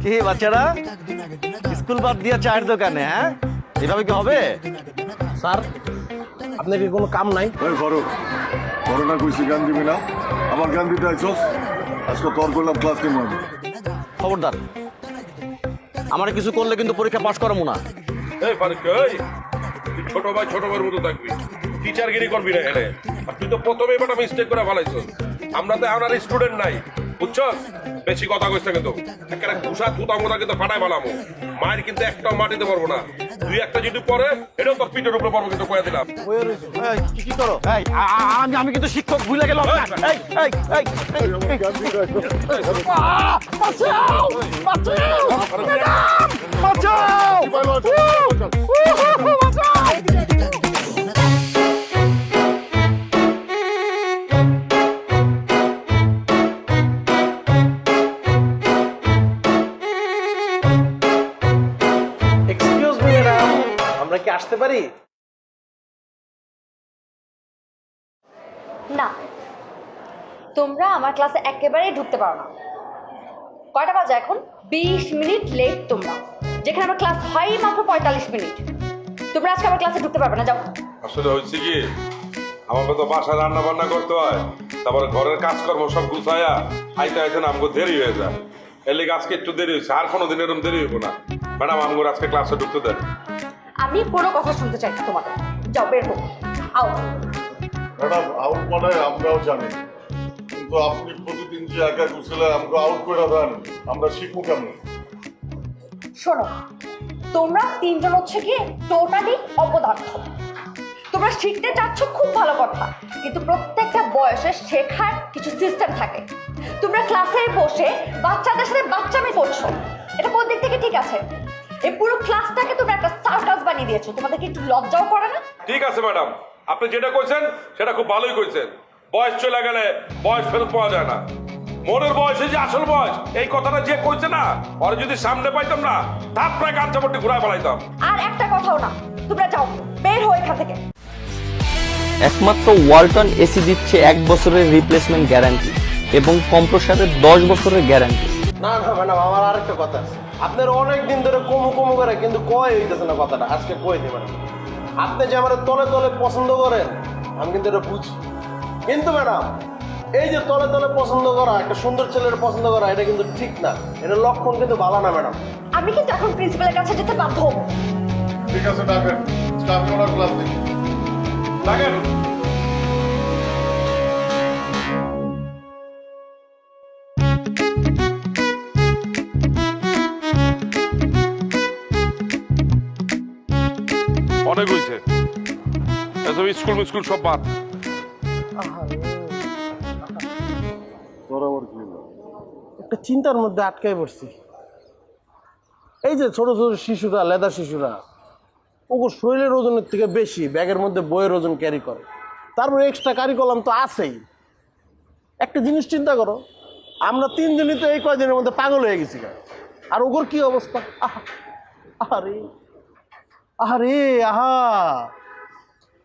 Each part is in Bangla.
কি বাচ্চারা স্কুল বাদ দিয়ে চায়ের দোকানে? হ্যাঁ, এভাবে কি হবে? স্যার আপনার কি কোনো কাম নাই? এই ফারুক, করোনা কইছি গান দিবি না, আমার গান দিতে আইছস। আজকে তোর করলাম ক্লাস নিব আমি। খবরদার, আমার কিছু করলে কিন্তু পরীক্ষা পাশ করাবো না। এই ফারুক, এই তুই ছোট ভাইয়ের মতো থাকবি, টিচারগিরি করবি না এখানে। আর তুই তো প্রথমে এবার মিস্টেক করে ফেলাইছস। আমরা তো আমার স্টুডেন্ট নাই, বুঝছস? বেশি কথা কইছ কিন্তু একেবারে ঘুষা থুতা মোতা কিন্তু ফাটাই ফেলামো। মায়ের কিন্তু একটাও মাটিতে পারবো না। দুই একটা যদি পরে এটাও তোর পিঠের উপরে পড়বো কিন্তু কয়ে দিলাম। কি করো? আমি কিন্তু শিক্ষক ভুলে গেলাম। এক্সকিউজ মি ম্যাডাম, আমরা কি আসতে পারি? না, তোমরা আমার ক্লাসে একেবারেই ঢুকতে পারো না। কয়টা বাজে এখন? 20 মিনিট লেট তোমরা, যেখানে আমার ক্লাস হয় মাত্র 45 মিনিট। তোমরা আজকে আমার ক্লাসে ঢুকতে পারবে না, যাও। আসলে হয়েছে কি, আমাকে তো বাসায় রান্না বান্না করতে হয়, তারপরে ঘরের কাজকর্ম সব গুছাইয়া আইতে আইতে না আমাকে দেরি হয়ে যায়। এর লিগে আজকে একটু দেরি হয়েছে, আর কোনোদিন এরকম দেরি হইব না। ম্যাডাম আমাকে আজকে ক্লাসে ঢুকতে দেন। আমি কোনো কথা শুনতে চাই না তোমাদের, যাও বের হো, আউট। ম্যাডাম, আউট মানে আমরাও জানি, কিন্তু আপনি প্রতিদিন যে একা গুছলে আমাকে আউট করে দেন, আমরা শিখবো কেমন? শোনো, তোমরা তিনজন হচ্ছে গিয়ে টোটালি অপদার্থ। তোমরা শিখতে চাচ্ছ, খুব ভালো কথা, কিন্তু প্রত্যেকটা বয়সে শেখার কিছু সিস্টেম থাকে। তোমরা ক্লাসে বসে বাচ্চাদের সাথে বাচ্চামি করছো, এটা কোন দিক থেকে ঠিক আছে? এই পুরো ক্লাসটাকে তোমরা একটা সার্কাস বানিয়ে দিয়েছো। তোমাদের কি একটু লজ্জাও করে না? ঠিক আছে ম্যাডাম, আপনি যেটা কইছেন সেটা খুব ভালোই কইছেন। বয়স চলে গেলে বয়স ফেরত পাওয়া যায় না। মনের বয়সে যে আসল বয়স, এই কথাটা যে কইছে না, ওরা যদি সামনে পাইতাম না, তার প্রায় গান চাপড়টি ঘুরায় ফেলাইতাম। আর একটা কথাও না, তোমরা যাও, বের হো এখান থেকে। একমাত্র ওয়ালটন এসি দিচ্ছে 1 বছরের রিপ্লেসমেন্ট গ্যারান্টি এবং কম্প্রেসারের 10 বছরের গ্যারান্টি। না না ম্যাডাম, আমার আরেকটা কথা আছে। আপনার অনেক দিন ধরে কমু করে কিন্তু কয় হইতেছে না কথাটা, আজকে কই দিই ম্যাডাম। আপনি যে আমার তলে তলে পছন্দ করেন, আমি কিন্তু এটা বুঝি। কিন্তু ম্যাডাম, এই যে তলে তলে পছন্দ করা, একটা সুন্দর ছেলের পছন্দ করা, এটা কিন্তু ঠিক না। এটা লক্ষণ কিন্তু ভালো না ম্যাডাম। আমি কিন্তু এখন প্রিন্সিপালের কাছে যেতে বাধ্য হবো। ঠিক আছে, ডাকেন, স্টাফ ওনার ক্লাস দেখি। দেখেন, অনেক হয়েছে, এসব স্কুল সব বাদ। বরাবর কি হলো? একটা চিন্তার মধ্যে আটকাই পড়ছি। এই যে ছোট ছোট শিশুরা, লেদা শিশুরা, ওগুলো শরীরের ওজনের থেকে বেশি ব্যাগের মধ্যে বইয়ের ওজন ক্যারি করে। তারপরে এক্সট্রা কারিকুলাম তো আছেই। একটা জিনিস চিন্তা করো, আমরা তিনজনই তো এই কয়দিনের মধ্যে পাগল হয়ে গেছি, আর ওগুলোর কি অবস্থা! আরে আরে আহা!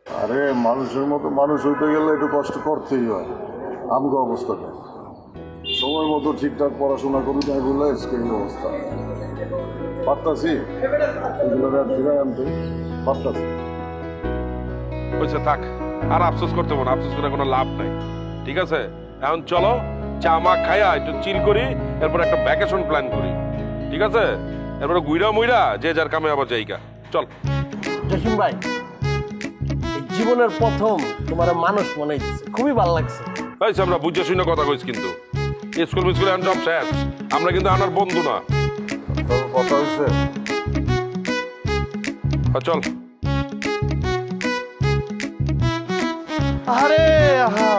আরে মানুষের মতো মানুষ হইতে গেলে একটু কষ্ট করতেই হয়। আমগো অবস্থাটা সময় মতো ঠিকঠাক পড়াশোনা করি না বলে আজকে এই অবস্থা। পারতাছি এগুলো ফিরে আনতে পারতাছি। হয়েছে, থাক, আর আফসোস করতে হবে না, আফসোস করে কোনো লাভ নাই। ঠিক আছে, এখন চলো চা মা খাইয়া একটু চিল করি, এরপর একটা ভ্যাকেশন প্ল্যান করি। ঠিক আছে, এরপরে গুইরা মুইরা যে যার কামে আবার জায়গা। চল জসিম ভাই, এই জীবনের প্রথম তোমার মানুষ মনে হচ্ছে, খুবই ভালো লাগছে। হয়েছে, আমরা বুঝে শুনে কথা কইছি, কিন্তু স্কুল এখন সব শেষ, আমরা কিন্তু আনার বন্ধু না। তবে কথা হয়েছে, চল। আরে আহা!